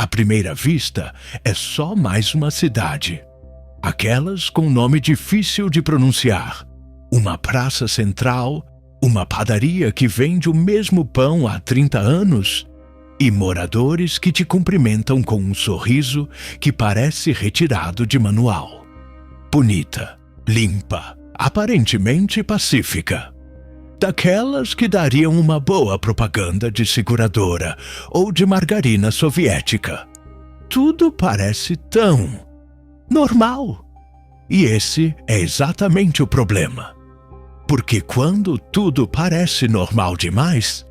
À primeira vista, é só mais uma cidade. Aquelas com nome difícil de pronunciar. Uma praça central, uma padaria que vende o mesmo pão há 30 anos e moradores que te cumprimentam com um sorriso que parece retirado de manual. Bonita, limpa, aparentemente pacífica. Daquelas que dariam uma boa propaganda de seguradora ou de margarina soviética. Tudo parece tão normal. E esse é exatamente o problema. Porque quando tudo parece normal demais,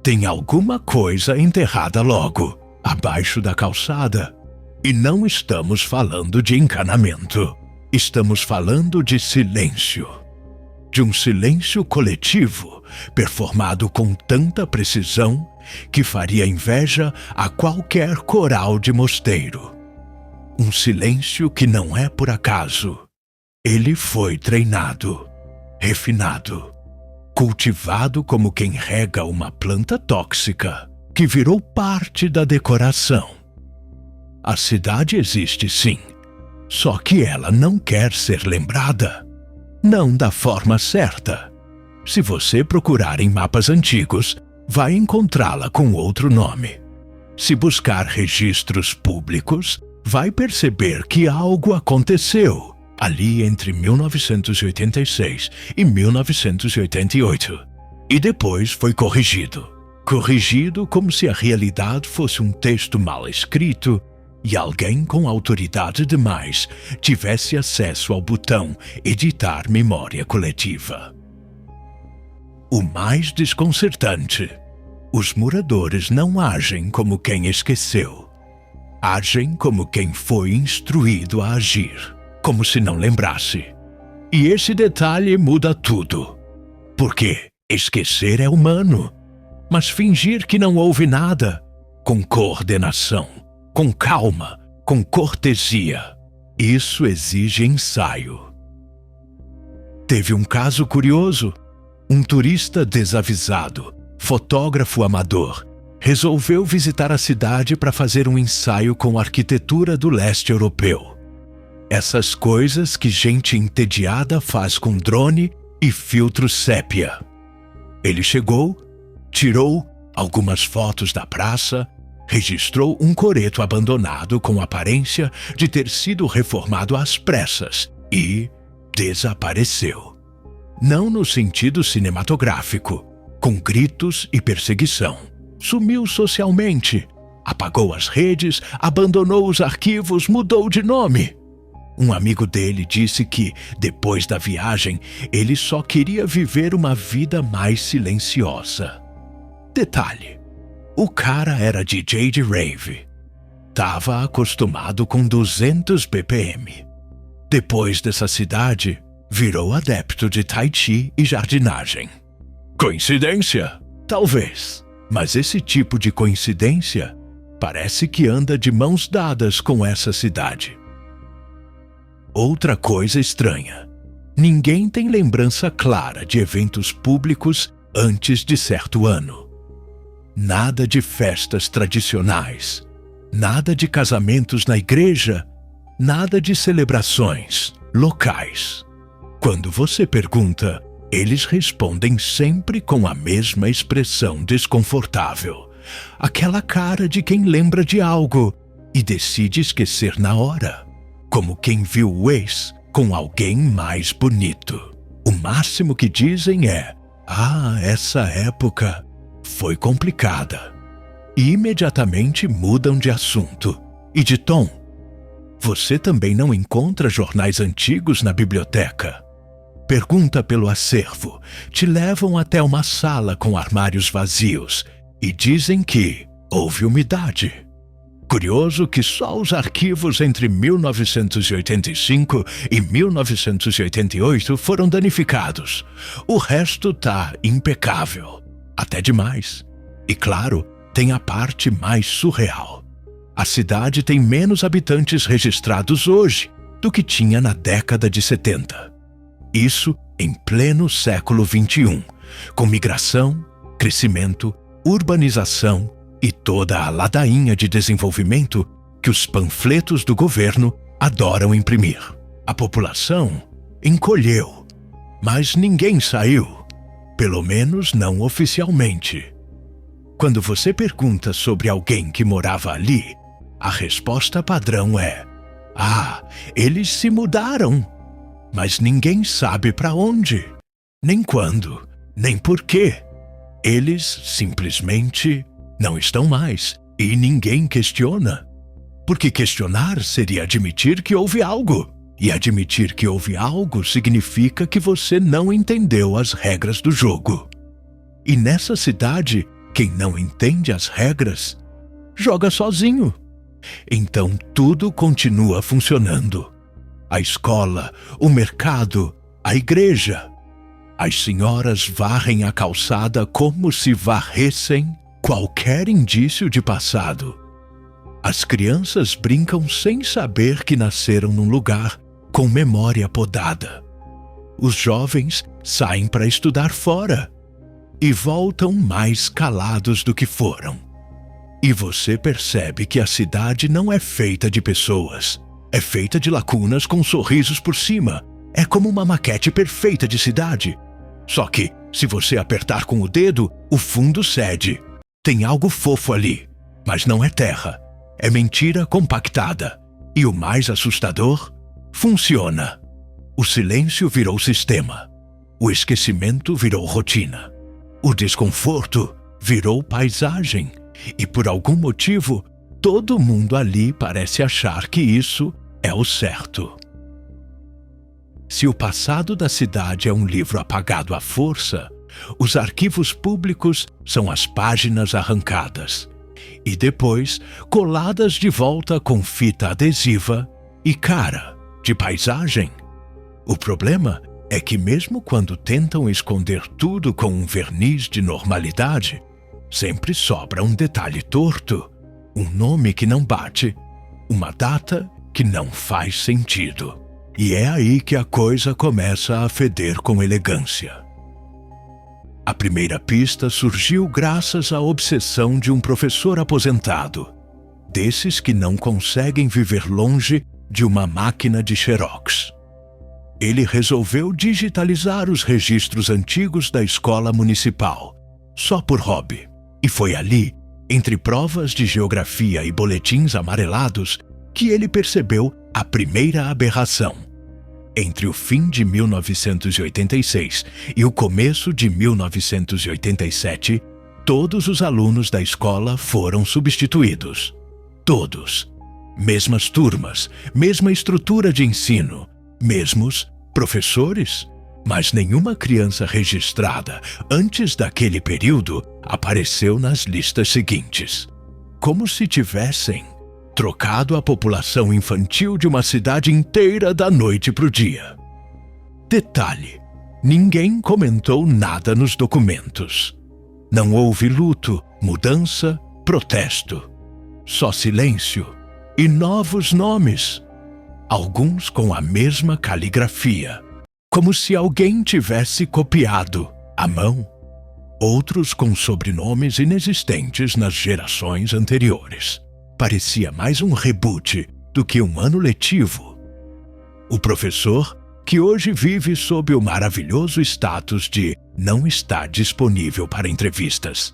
tem alguma coisa enterrada logo, abaixo da calçada. E não estamos falando de encanamento. Estamos falando de silêncio. De um silêncio coletivo, performado com tanta precisão que faria inveja a qualquer coral de mosteiro. Um silêncio que não é por acaso. Ele foi treinado, refinado, cultivado como quem rega uma planta tóxica, que virou parte da decoração. A cidade existe sim, só que ela não quer ser lembrada. Não da forma certa. Se você procurar em mapas antigos, vai encontrá-la com outro nome. Se buscar registros públicos, vai perceber que algo aconteceu ali entre 1986 e 1988. E depois foi corrigido. Corrigido como se a realidade fosse um texto mal escrito e alguém com autoridade demais tivesse acesso ao botão editar memória coletiva. O mais desconcertante: os moradores não agem como quem esqueceu. Agem como quem foi instruído a agir, como se não lembrasse. E esse detalhe muda tudo. Porque esquecer é humano, mas fingir que não houve nada, com coordenação, com calma, com cortesia, isso exige ensaio. Teve um caso curioso. Um turista desavisado, fotógrafo amador, resolveu visitar a cidade para fazer um ensaio com a arquitetura do leste europeu. Essas coisas que gente entediada faz com drone e filtro sépia. Ele chegou, tirou algumas fotos da praça, registrou um coreto abandonado com aparência de ter sido reformado às pressas e desapareceu. Não no sentido cinematográfico, com gritos e perseguição. Sumiu socialmente, apagou as redes, abandonou os arquivos, mudou de nome. Um amigo dele disse que, depois da viagem, ele só queria viver uma vida mais silenciosa. Detalhe: o cara era DJ de rave. Tava acostumado com 200 BPM. Depois dessa cidade, virou adepto de tai chi e jardinagem. Coincidência? Talvez. Mas esse tipo de coincidência parece que anda de mãos dadas com essa cidade. Outra coisa estranha: ninguém tem lembrança clara de eventos públicos antes de certo ano. Nada de festas tradicionais, nada de casamentos na igreja, nada de celebrações locais. Quando você pergunta, eles respondem sempre com a mesma expressão desconfortável, aquela cara de quem lembra de algo e decide esquecer na hora, como quem viu o ex com alguém mais bonito. O máximo que dizem é: essa época foi complicada. E imediatamente mudam de assunto e de tom. Você também não encontra jornais antigos na biblioteca. Pergunta pelo acervo, te levam até uma sala com armários vazios e dizem que houve umidade. Curioso que só os arquivos entre 1985 e 1988 foram danificados. O resto tá impecável, até demais. E claro, tem a parte mais surreal. A cidade tem menos habitantes registrados hoje do que tinha na década de 70. Isso em pleno século XXI, com migração, crescimento, urbanização e toda a ladainha de desenvolvimento que os panfletos do governo adoram imprimir. A população encolheu, mas ninguém saiu, pelo menos não oficialmente. Quando você pergunta sobre alguém que morava ali, a resposta padrão é: "Ah, eles se mudaram." Mas ninguém sabe para onde, nem quando, nem por quê. Eles simplesmente não estão mais e ninguém questiona. Porque questionar seria admitir que houve algo. E admitir que houve algo significa que você não entendeu as regras do jogo. E nessa cidade, quem não entende as regras, joga sozinho. Então tudo continua funcionando. A escola, o mercado, a igreja. As senhoras varrem a calçada como se varressem qualquer indício de passado. As crianças brincam sem saber que nasceram num lugar com memória podada. Os jovens saem para estudar fora e voltam mais calados do que foram. E você percebe que a cidade não é feita de pessoas. É feita de lacunas com sorrisos por cima. É como uma maquete perfeita de cidade. Só que, se você apertar com o dedo, o fundo cede. Tem algo fofo ali, mas não é terra. É mentira compactada. E o mais assustador, funciona. O silêncio virou sistema. O esquecimento virou rotina. O desconforto virou paisagem. E por algum motivo, todo mundo ali parece achar que isso é o certo. Se o passado da cidade é um livro apagado à força, os arquivos públicos são as páginas arrancadas e depois coladas de volta com fita adesiva e cara de paisagem. O problema é que mesmo quando tentam esconder tudo com um verniz de normalidade, sempre sobra um detalhe torto, um nome que não bate, uma data que não faz sentido. E é aí que a coisa começa a feder com elegância. A primeira pista surgiu graças à obsessão de um professor aposentado, desses que não conseguem viver longe de uma máquina de xerox. Ele resolveu digitalizar os registros antigos da escola municipal, só por hobby. E foi ali, entre provas de geografia e boletins amarelados, que ele percebeu a primeira aberração. Entre o fim de 1986 e o começo de 1987, todos os alunos da escola foram substituídos. Todos. Mesmas turmas, mesma estrutura de ensino, mesmos professores. Mas nenhuma criança registrada antes daquele período apareceu nas listas seguintes. Como se tivessem trocado a população infantil de uma cidade inteira da noite para o dia. Detalhe: ninguém comentou nada nos documentos. Não houve luto, mudança, protesto. Só silêncio e novos nomes. Alguns com a mesma caligrafia, como se alguém tivesse copiado à mão. Outros com sobrenomes inexistentes nas gerações anteriores. Parecia mais um reboot do que um ano letivo. O professor, que hoje vive sob o maravilhoso status de não estar disponível para entrevistas,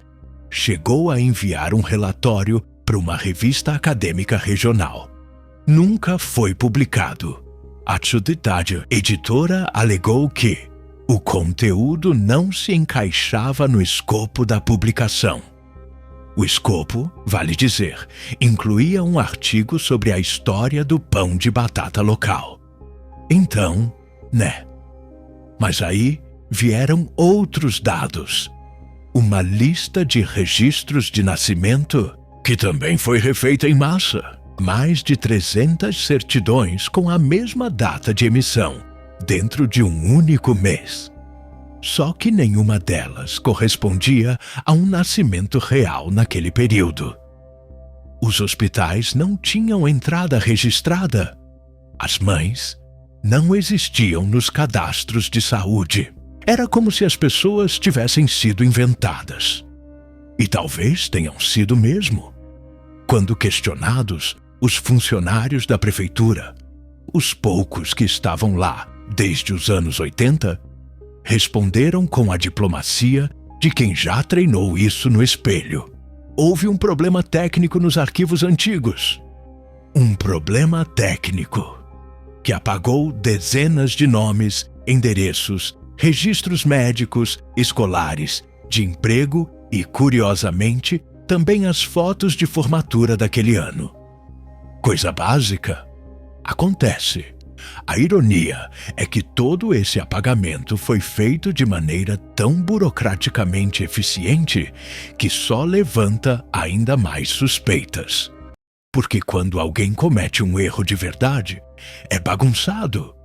chegou a enviar um relatório para uma revista acadêmica regional. Nunca foi publicado. A Tsuditádio editora alegou que o conteúdo não se encaixava no escopo da publicação. O escopo, vale dizer, incluía um artigo sobre a história do pão de batata local. Então, né? Mas aí vieram outros dados. Uma lista de registros de nascimento, que também foi refeita em massa. Mais de 300 certidões com a mesma data de emissão, dentro de um único mês. Só que nenhuma delas correspondia a um nascimento real naquele período. Os hospitais não tinham entrada registrada. As mães não existiam nos cadastros de saúde. Era como se as pessoas tivessem sido inventadas. E talvez tenham sido mesmo. Quando questionados, os funcionários da prefeitura, os poucos que estavam lá desde os anos 80, responderam com a diplomacia de quem já treinou isso no espelho. Houve um problema técnico nos arquivos antigos. Um problema técnico que apagou dezenas de nomes, endereços, registros médicos, escolares, de emprego e, curiosamente, também as fotos de formatura daquele ano. Coisa básica? Acontece. A ironia é que todo esse apagamento foi feito de maneira tão burocraticamente eficiente que só levanta ainda mais suspeitas. Porque quando alguém comete um erro de verdade, é bagunçado.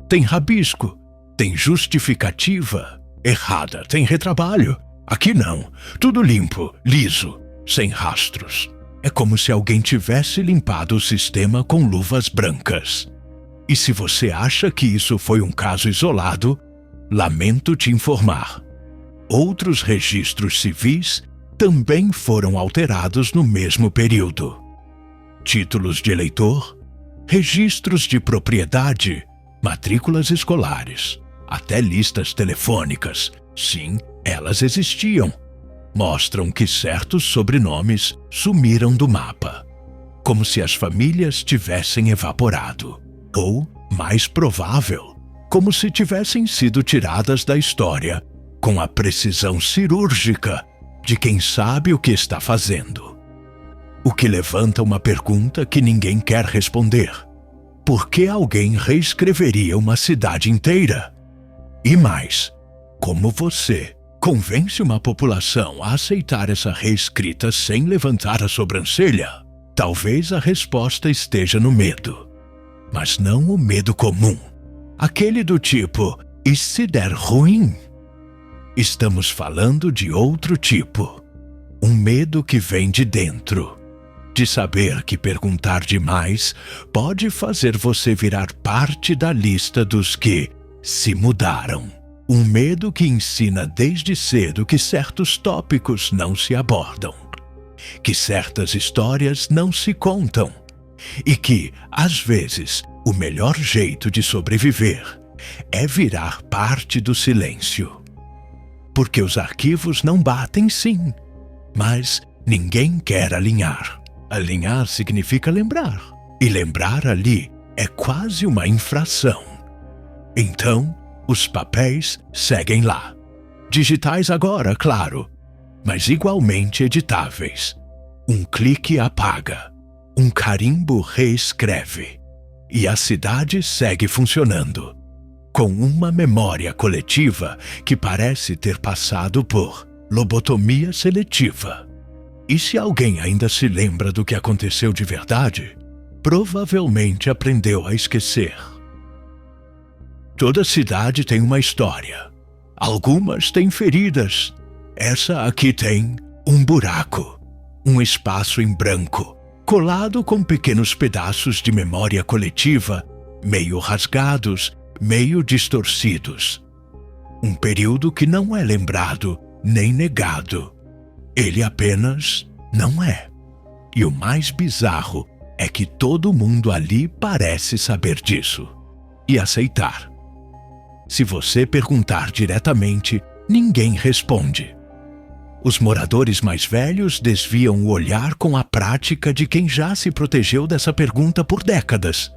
Tem rabisco, tem justificativa errada, tem retrabalho. Aqui não, tudo limpo, liso, sem rastros. É como se alguém tivesse limpado o sistema com luvas brancas. E se você acha que isso foi um caso isolado, lamento te informar. Outros registros civis também foram alterados no mesmo período. Títulos de eleitor, registros de propriedade, matrículas escolares, até listas telefônicas. Sim, elas existiam. Mostram que certos sobrenomes sumiram do mapa, como se as famílias tivessem evaporado. Ou, mais provável, como se tivessem sido tiradas da história com a precisão cirúrgica de quem sabe o que está fazendo. O que levanta uma pergunta que ninguém quer responder. Por que alguém reescreveria uma cidade inteira? E mais, como você convence uma população a aceitar essa reescrita sem levantar a sobrancelha? Talvez a resposta esteja no medo. Mas não o medo comum, aquele do tipo, e se der ruim? Estamos falando de outro tipo, um medo que vem de dentro, de saber que perguntar demais pode fazer você virar parte da lista dos que se mudaram. Um medo que ensina desde cedo que certos tópicos não se abordam, que certas histórias não se contam, e que, às vezes, o melhor jeito de sobreviver é virar parte do silêncio. Porque os arquivos não batem, sim, mas ninguém quer alinhar. Alinhar significa lembrar, e lembrar ali é quase uma infração. Então, os papéis seguem lá. Digitais agora, claro, mas igualmente editáveis. Um clique apaga. Um carimbo reescreve, e a cidade segue funcionando, com uma memória coletiva que parece ter passado por lobotomia seletiva. E se alguém ainda se lembra do que aconteceu de verdade, provavelmente aprendeu a esquecer. Toda cidade tem uma história. Algumas têm feridas. Essa aqui tem um buraco, um espaço em branco, colado com pequenos pedaços de memória coletiva, meio rasgados, meio distorcidos. Um período que não é lembrado nem negado. Ele apenas não é. E o mais bizarro é que todo mundo ali parece saber disso e aceitar. Se você perguntar diretamente, ninguém responde. Os moradores mais velhos desviam o olhar com a prática de quem já se protegeu dessa pergunta por décadas.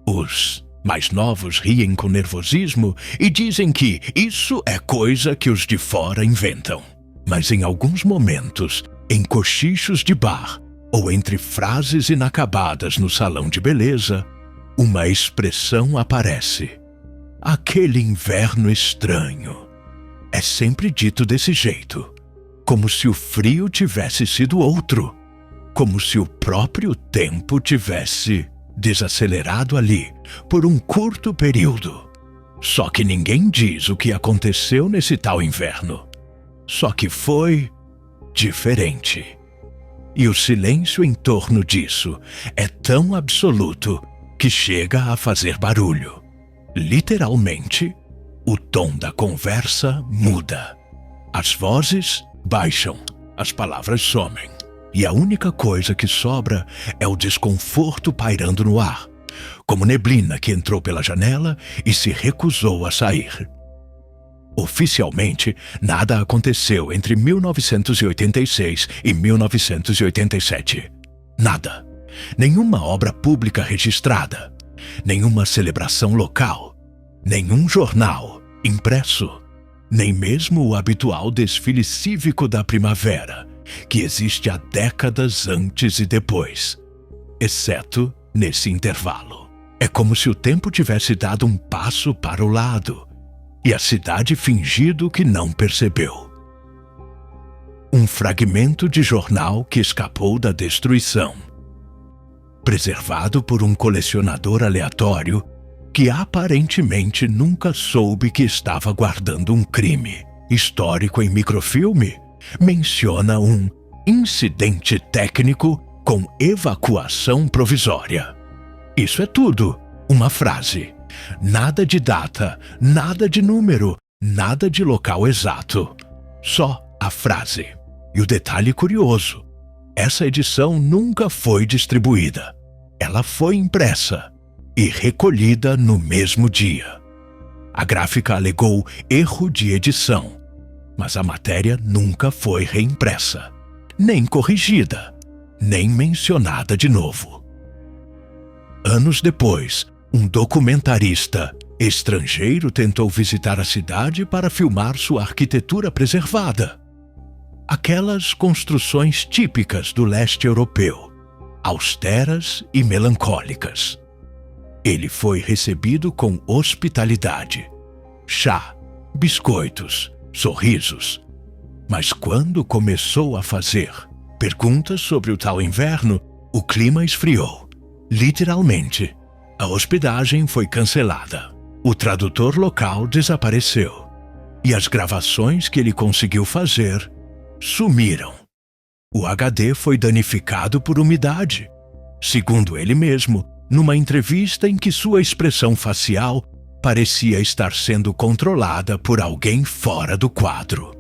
Os mais novos riem com nervosismo e dizem que isso é coisa que os de fora inventam. Mas em alguns momentos, em cochichos de bar ou entre frases inacabadas no salão de beleza, uma expressão aparece. Aquele inverno estranho. É sempre dito desse jeito. Como se o frio tivesse sido outro, como se o próprio tempo tivesse desacelerado ali por um curto período. Só que ninguém diz o que aconteceu nesse tal inverno. Só que foi diferente. E o silêncio em torno disso é tão absoluto que chega a fazer barulho. Literalmente, o tom da conversa muda. As vozes baixam, as palavras somem. E a única coisa que sobra é o desconforto pairando no ar, como neblina que entrou pela janela e se recusou a sair. Oficialmente, nada aconteceu entre 1986 e 1987. Nada. Nenhuma obra pública registrada. Nenhuma celebração local. Nenhum jornal impresso. Nem mesmo o habitual desfile cívico da primavera, que existe há décadas antes e depois. Exceto nesse intervalo. É como se o tempo tivesse dado um passo para o lado e a cidade fingido que não percebeu. Um fragmento de jornal que escapou da destruição. Preservado por um colecionador aleatório que aparentemente nunca soube que estava guardando um crime histórico em microfilme, menciona um incidente técnico com evacuação provisória. Isso é tudo, uma frase. Nada de data, nada de número, nada de local exato. Só a frase. E o detalhe curioso: essa edição nunca foi distribuída. Ela foi impressa e recolhida no mesmo dia. A gráfica alegou erro de edição, mas a matéria nunca foi reimpressa, nem corrigida, nem mencionada de novo. Anos depois, um documentarista estrangeiro tentou visitar a cidade para filmar sua arquitetura preservada. Aquelas construções típicas do leste europeu, austeras e melancólicas. Ele foi recebido com hospitalidade. Chá, biscoitos, sorrisos. Mas quando começou a fazer perguntas sobre o tal inverno, o clima esfriou. Literalmente. A hospedagem foi cancelada. O tradutor local desapareceu. E as gravações que ele conseguiu fazer sumiram. O HD foi danificado por umidade. Segundo ele mesmo, numa entrevista em que sua expressão facial parecia estar sendo controlada por alguém fora do quadro.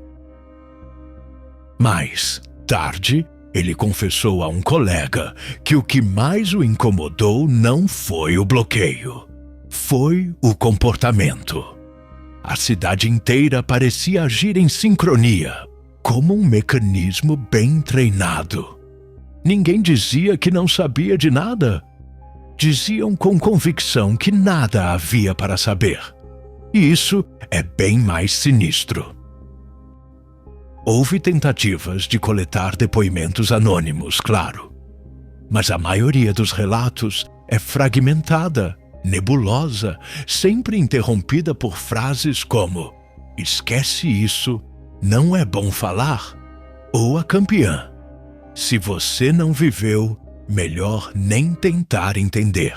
Mais tarde, ele confessou a um colega que o que mais o incomodou não foi o bloqueio, foi o comportamento. A cidade inteira parecia agir em sincronia, como um mecanismo bem treinado. Ninguém dizia que não sabia de nada. Diziam com convicção que nada havia para saber. E isso é bem mais sinistro. Houve tentativas de coletar depoimentos anônimos, claro. Mas a maioria dos relatos é fragmentada, nebulosa, sempre interrompida por frases como "esquece isso, não é bom falar", ou a campeã: "se você não viveu, melhor nem tentar entender".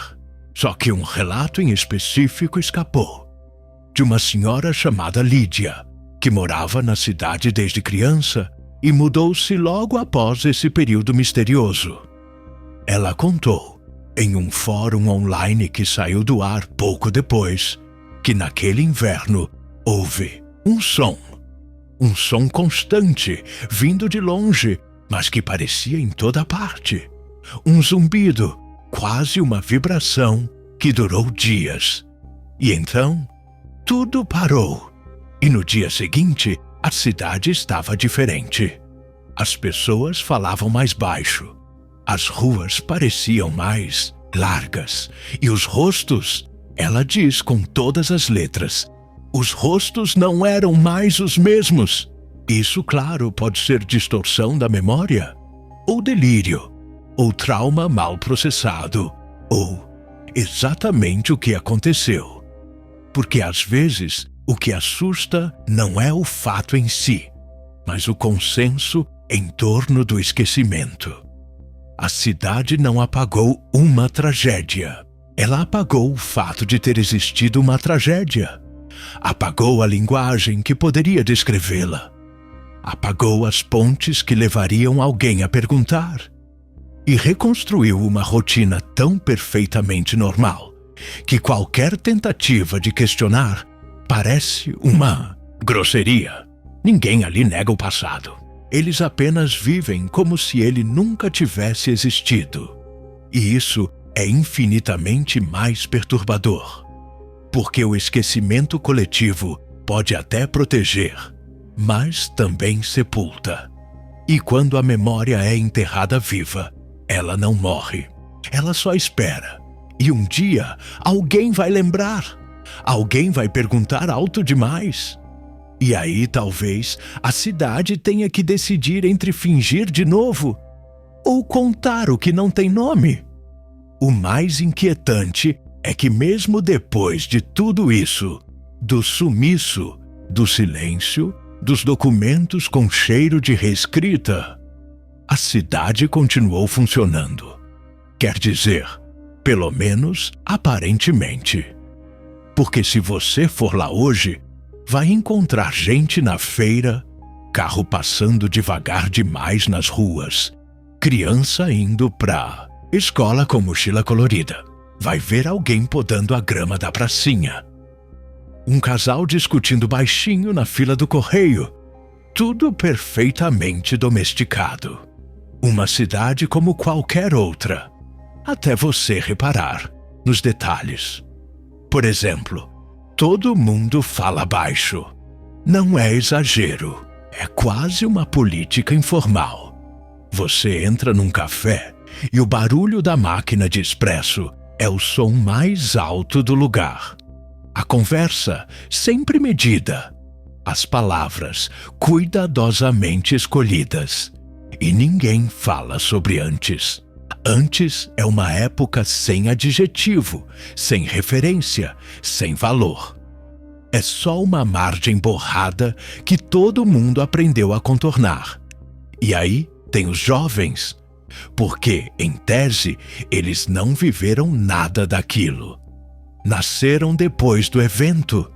Só que um relato em específico escapou. De uma senhora chamada Lídia, que morava na cidade desde criança e mudou-se logo após esse período misterioso. Ela contou, em um fórum online que saiu do ar pouco depois, que naquele inverno houve um som constante, vindo de longe, mas que parecia em toda parte. Um zumbido, quase uma vibração, que durou dias. E então, tudo parou. E no dia seguinte, a cidade estava diferente. As pessoas falavam mais baixo. As ruas pareciam mais largas. E os rostos, ela diz com todas as letras, os rostos não eram mais os mesmos. Isso, claro, pode ser distorção da memória, ou delírio, ou trauma mal processado, ou exatamente o que aconteceu. Porque às vezes o que assusta não é o fato em si, mas o consenso em torno do esquecimento. A cidade não apagou uma tragédia. Ela apagou o fato de ter existido uma tragédia. Apagou a linguagem que poderia descrevê-la. Apagou as pontes que levariam alguém a perguntar. E reconstruiu uma rotina tão perfeitamente normal que qualquer tentativa de questionar parece uma grosseria. Ninguém ali nega o passado. eles apenas vivem como se ele nunca tivesse existido. E isso é infinitamente mais perturbador, porque o esquecimento coletivo pode até proteger, mas também sepulta. E quando a memória é enterrada viva, ela não morre. Ela só espera. E um dia, alguém vai lembrar. Alguém vai perguntar alto demais. E aí, talvez, a cidade tenha que decidir entre fingir de novo ou contar o que não tem nome. O mais inquietante é que mesmo depois de tudo isso, do sumiço, do silêncio, dos documentos com cheiro de reescrita, a cidade continuou funcionando. Quer dizer, pelo menos aparentemente. Porque se você for lá hoje, vai encontrar gente na feira, carro passando devagar demais nas ruas, criança indo pra escola com mochila colorida. Vai ver alguém podando a grama da pracinha. Um casal discutindo baixinho na fila do correio. Tudo perfeitamente domesticado. Uma cidade como qualquer outra, até você reparar nos detalhes. Por exemplo, todo mundo fala baixo. Não é exagero, é quase uma política informal. Você entra num café e o barulho da máquina de expresso é o som mais alto do lugar. A conversa sempre medida. As palavras cuidadosamente escolhidas. E ninguém fala sobre antes. Antes é uma época sem adjetivo, sem referência, sem valor. É só uma margem borrada que todo mundo aprendeu a contornar. E aí tem os jovens, porque, em tese, eles não viveram nada daquilo. Nasceram depois do evento,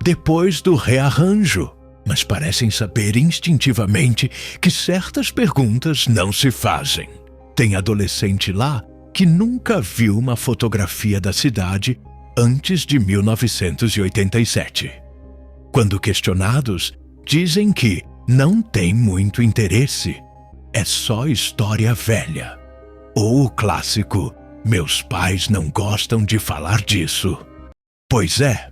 depois do rearranjo, mas parecem saber instintivamente que certas perguntas não se fazem. Tem adolescente lá que nunca viu uma fotografia da cidade antes de 1987. Quando questionados, dizem que não tem muito interesse. É só história velha. Ou o clássico, meus pais não gostam de falar disso. Pois é,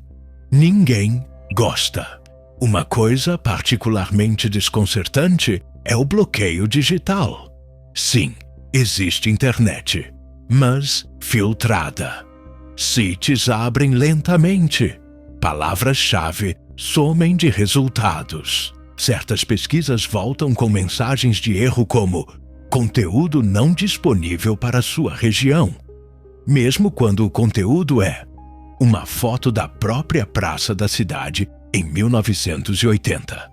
ninguém gosta. Uma coisa particularmente desconcertante é o bloqueio digital. Sim, existe internet, mas filtrada. Sites abrem lentamente. Palavras-chave somem de resultados. Certas pesquisas voltam com mensagens de erro como conteúdo não disponível para sua região, mesmo quando o conteúdo é uma foto da própria praça da cidade em 1980.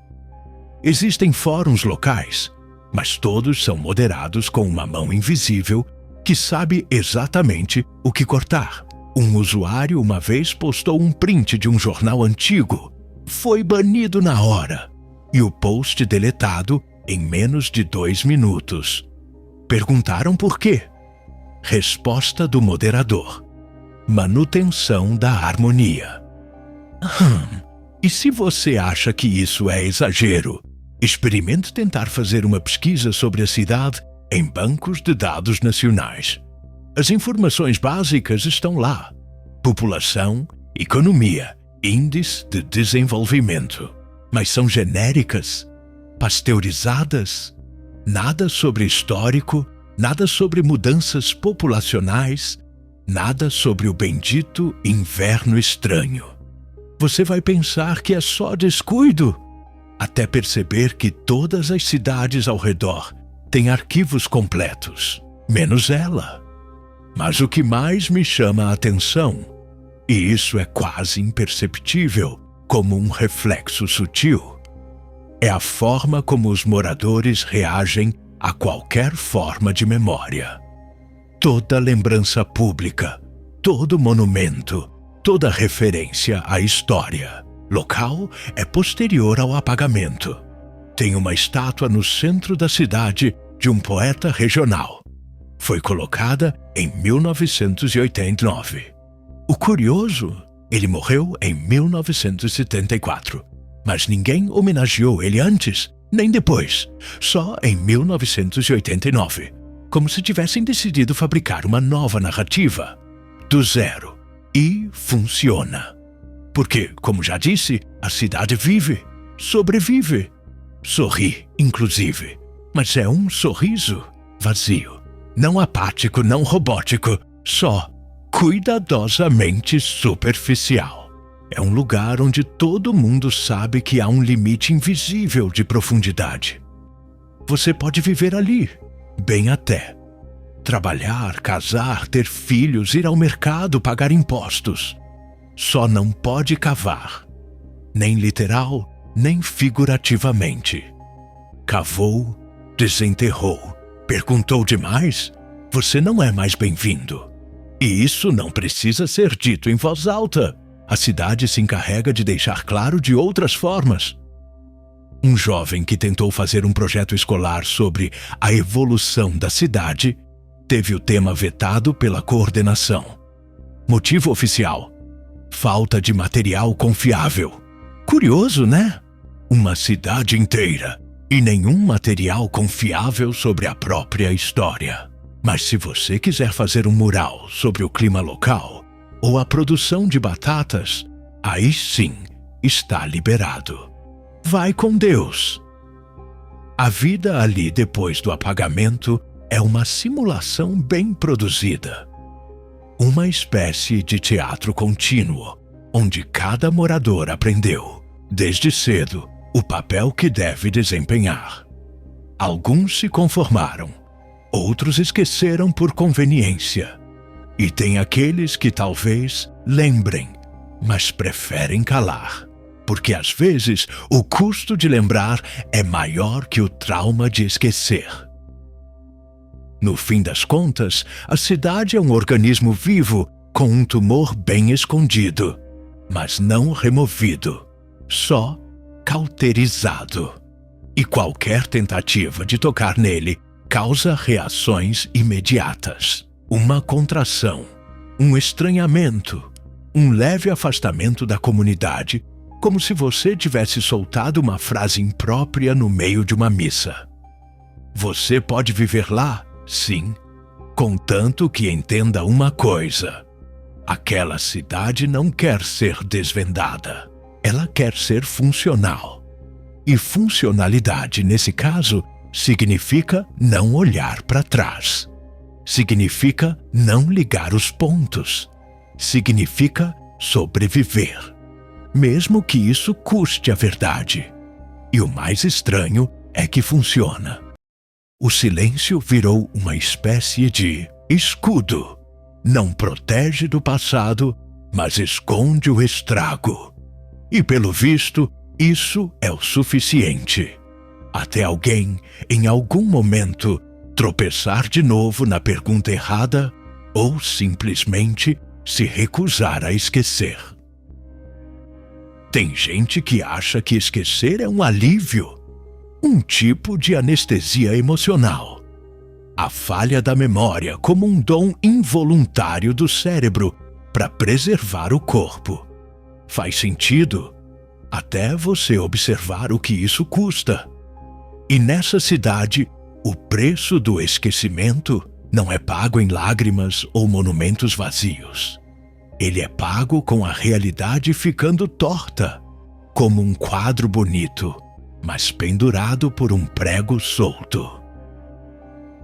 Existem fóruns locais, mas todos são moderados com uma mão invisível que sabe exatamente o que cortar. Um usuário uma vez postou um print de um jornal antigo. Foi banido na hora. E o post deletado em menos de 2 minutos. Perguntaram por quê? Resposta do moderador: manutenção da harmonia. E se você acha que isso é exagero, experimente tentar fazer uma pesquisa sobre a cidade em bancos de dados nacionais. As informações básicas estão lá: população, economia, índice de desenvolvimento. Mas são genéricas, pasteurizadas, nada sobre histórico, nada sobre mudanças populacionais, nada sobre o bendito inverno estranho. Você vai pensar que é só descuido, até perceber que todas as cidades ao redor têm arquivos completos, menos ela. Mas o que mais me chama a atenção, e isso é quase imperceptível, como um reflexo sutil, é a forma como os moradores reagem a qualquer forma de memória. Toda lembrança pública, todo monumento, toda referência à história local é posterior ao apagamento. Tem uma estátua no centro da cidade de um poeta regional. Foi colocada em 1989. O curioso, ele morreu em 1974, mas ninguém homenageou ele antes, nem depois, só em 1989, como se tivessem decidido fabricar uma nova narrativa, do zero, e funciona. Porque, como já disse, a cidade vive, sobrevive, sorri, inclusive, mas é um sorriso vazio, não apático, não robótico, só cuidadosamente superficial. É um lugar onde todo mundo sabe que há um limite invisível de profundidade. Você pode viver ali, bem até. Trabalhar, casar, ter filhos, ir ao mercado, pagar impostos. Só não pode cavar, nem literal, nem figurativamente. Cavou, desenterrou, perguntou demais? Você não é mais bem-vindo. E isso não precisa ser dito em voz alta. A cidade se encarrega de deixar claro de outras formas. Um jovem que tentou fazer um projeto escolar sobre a evolução da cidade teve o tema vetado pela coordenação. Motivo oficial: falta de material confiável. Curioso, né? Uma cidade inteira e nenhum material confiável sobre a própria história. Mas se você quiser fazer um mural sobre o clima local ou a produção de batatas, aí sim está liberado. Vai com Deus. A vida ali depois do apagamento é uma simulação bem produzida. Uma espécie de teatro contínuo, onde cada morador aprendeu, desde cedo, o papel que deve desempenhar. Alguns se conformaram, outros esqueceram por conveniência. E tem aqueles que talvez lembrem, mas preferem calar, porque às vezes o custo de lembrar é maior que o trauma de esquecer. No fim das contas, a cidade é um organismo vivo com um tumor bem escondido, mas não removido, só cauterizado. E qualquer tentativa de tocar nele causa reações imediatas. Uma contração, um estranhamento, um leve afastamento da comunidade, como se você tivesse soltado uma frase imprópria no meio de uma missa. Você pode viver lá, sim, contanto que entenda uma coisa: aquela cidade não quer ser desvendada, ela quer ser funcional. E funcionalidade, nesse caso, significa não olhar para trás. Significa não ligar os pontos. Significa sobreviver, mesmo que isso custe a verdade. E o mais estranho é que funciona. O silêncio virou uma espécie de escudo. Não protege do passado, mas esconde o estrago. E pelo visto, isso é o suficiente. Até alguém, em algum momento, tropeçar de novo na pergunta errada ou simplesmente se recusar a esquecer. Tem gente que acha que esquecer é um alívio, um tipo de anestesia emocional. A falha da memória como um dom involuntário do cérebro para preservar o corpo. Faz sentido, até você observar o que isso custa. E nessa cidade, o preço do esquecimento não é pago em lágrimas ou monumentos vazios. Ele é pago com a realidade ficando torta, como um quadro bonito, mas pendurado por um prego solto.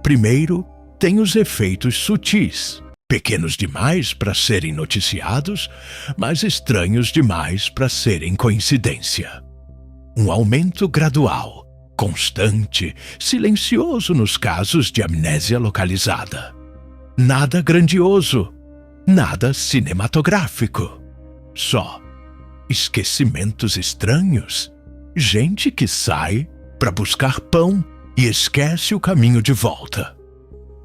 Primeiro, tem os efeitos sutis, pequenos demais para serem noticiados, mas estranhos demais para serem coincidência. Um aumento gradual, constante, silencioso nos casos de amnésia localizada. Nada grandioso, nada cinematográfico. Só esquecimentos estranhos. Gente que sai para buscar pão e esquece o caminho de volta.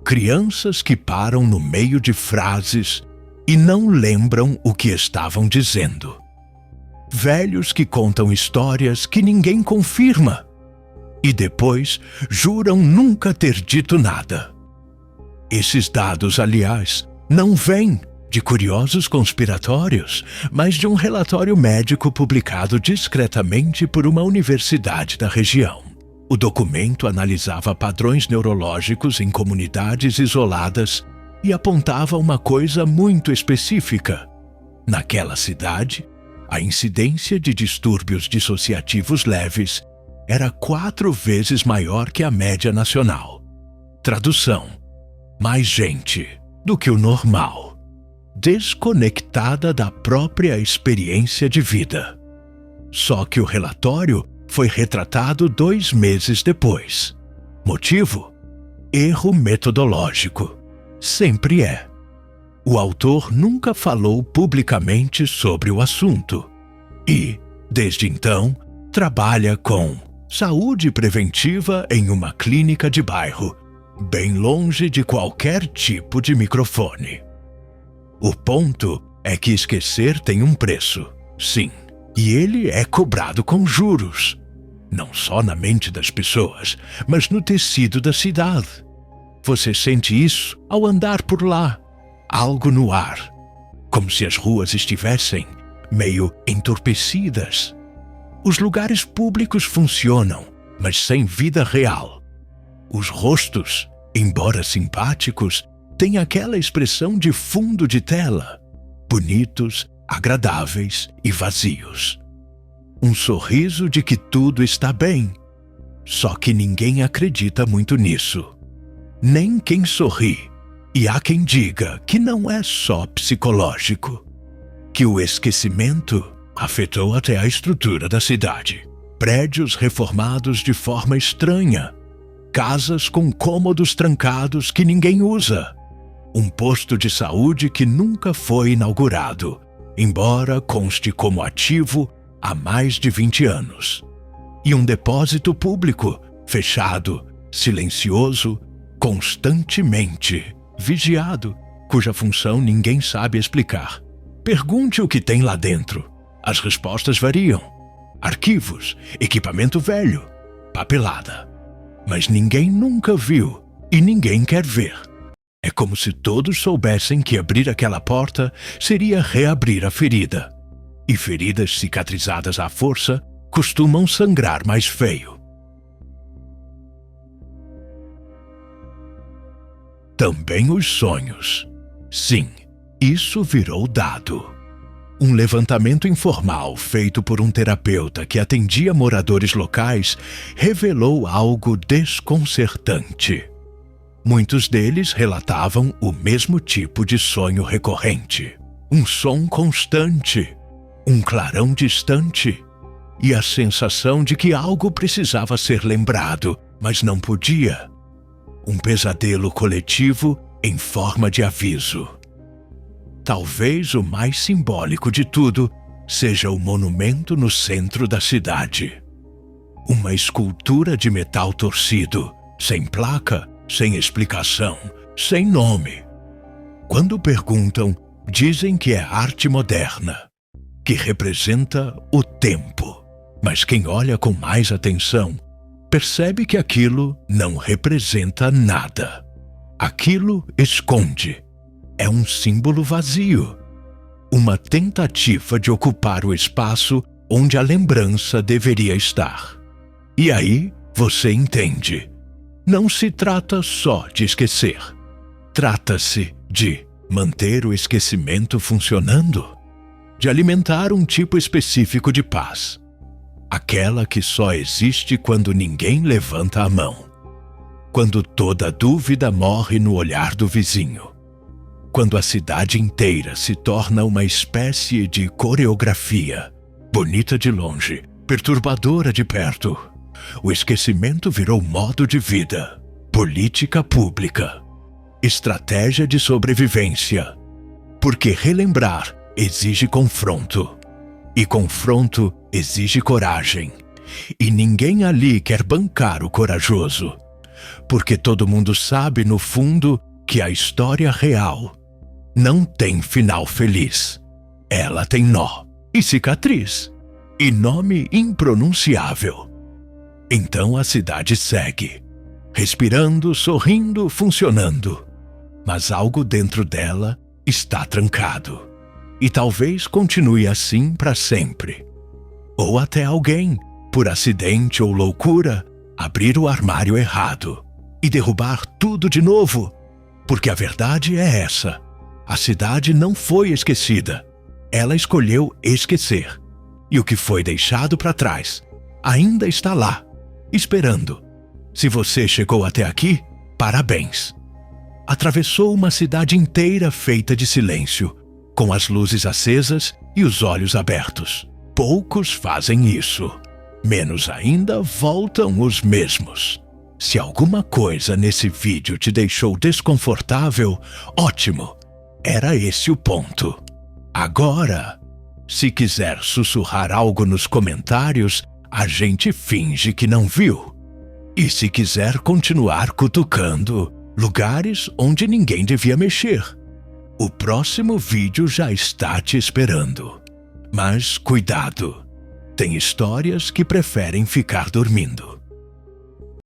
Crianças que param no meio de frases e não lembram o que estavam dizendo. Velhos que contam histórias que ninguém confirma e depois juram nunca ter dito nada. Esses dados, aliás, não vêm de curiosos conspiratórios, mas de um relatório médico publicado discretamente por uma universidade da região. O documento analisava padrões neurológicos em comunidades isoladas e apontava uma coisa muito específica. Naquela cidade, a incidência de distúrbios dissociativos leves era 4 vezes maior que a média nacional. Tradução: mais gente do que o normal, desconectada da própria experiência de vida. Só que o relatório foi retratado 2 meses depois. Motivo? Erro metodológico. Sempre é. O autor nunca falou publicamente sobre o assunto e, desde então, trabalha com saúde preventiva em uma clínica de bairro, bem longe de qualquer tipo de microfone. O ponto é que esquecer tem um preço, sim, e ele é cobrado com juros. Não só na mente das pessoas, mas no tecido da cidade. Você sente isso ao andar por lá, algo no ar, como se as ruas estivessem meio entorpecidas. Os lugares públicos funcionam, mas sem vida real. Os rostos, embora simpáticos, têm aquela expressão de fundo de tela, bonitos, agradáveis e vazios. Um sorriso de que tudo está bem, só que ninguém acredita muito nisso. Nem quem sorri, e há quem diga que não é só psicológico, que o esquecimento afetou até a estrutura da cidade. Prédios reformados de forma estranha, casas com cômodos trancados que ninguém usa, um posto de saúde que nunca foi inaugurado, embora conste como ativo há mais de 20 anos, e um depósito público fechado, silencioso, constantemente vigiado, cuja função ninguém sabe explicar. Pergunte o que tem lá dentro. As respostas variam. Arquivos, equipamento velho, papelada. Mas ninguém nunca viu e ninguém quer ver. É como se todos soubessem que abrir aquela porta seria reabrir a ferida. E feridas cicatrizadas à força costumam sangrar mais feio. Também os sonhos. Sim, isso virou dado. Um levantamento informal feito por um terapeuta que atendia moradores locais revelou algo desconcertante. Muitos deles relatavam o mesmo tipo de sonho recorrente. Um som constante, um clarão distante e a sensação de que algo precisava ser lembrado, mas não podia. Um pesadelo coletivo em forma de aviso. Talvez o mais simbólico de tudo seja o monumento no centro da cidade. Uma escultura de metal torcido, sem placa, sem explicação, sem nome. Quando perguntam, dizem que é arte moderna, que representa o tempo. Mas quem olha com mais atenção percebe que aquilo não representa nada. Aquilo esconde. É um símbolo vazio. Uma tentativa de ocupar o espaço onde a lembrança deveria estar. E aí você entende. Não se trata só de esquecer. Trata-se de manter o esquecimento funcionando, de alimentar um tipo específico de paz. Aquela que só existe quando ninguém levanta a mão. Quando toda dúvida morre no olhar do vizinho. Quando a cidade inteira se torna uma espécie de coreografia, bonita de longe, perturbadora de perto. O esquecimento virou modo de vida, política pública, estratégia de sobrevivência. Porque relembrar exige confronto. E confronto exige coragem. E ninguém ali quer bancar o corajoso. Porque todo mundo sabe, no fundo, que a história real não tem final feliz. Ela tem nó e cicatriz e nome impronunciável. Então a cidade segue, respirando, sorrindo, funcionando. Mas algo dentro dela está trancado. E talvez continue assim para sempre. Ou até alguém, por acidente ou loucura, abrir o armário errado e derrubar tudo de novo. Porque a verdade é essa: a cidade não foi esquecida. Ela escolheu esquecer. E o que foi deixado para trás ainda está lá, esperando. Se você chegou até aqui, parabéns. Atravessou uma cidade inteira feita de silêncio, com as luzes acesas e os olhos abertos. Poucos fazem isso. Menos ainda voltam os mesmos. Se alguma coisa nesse vídeo te deixou desconfortável, ótimo. Era esse o ponto. Agora, se quiser sussurrar algo nos comentários, a gente finge que não viu. E se quiser continuar cutucando lugares onde ninguém devia mexer, o próximo vídeo já está te esperando. Mas cuidado, tem histórias que preferem ficar dormindo.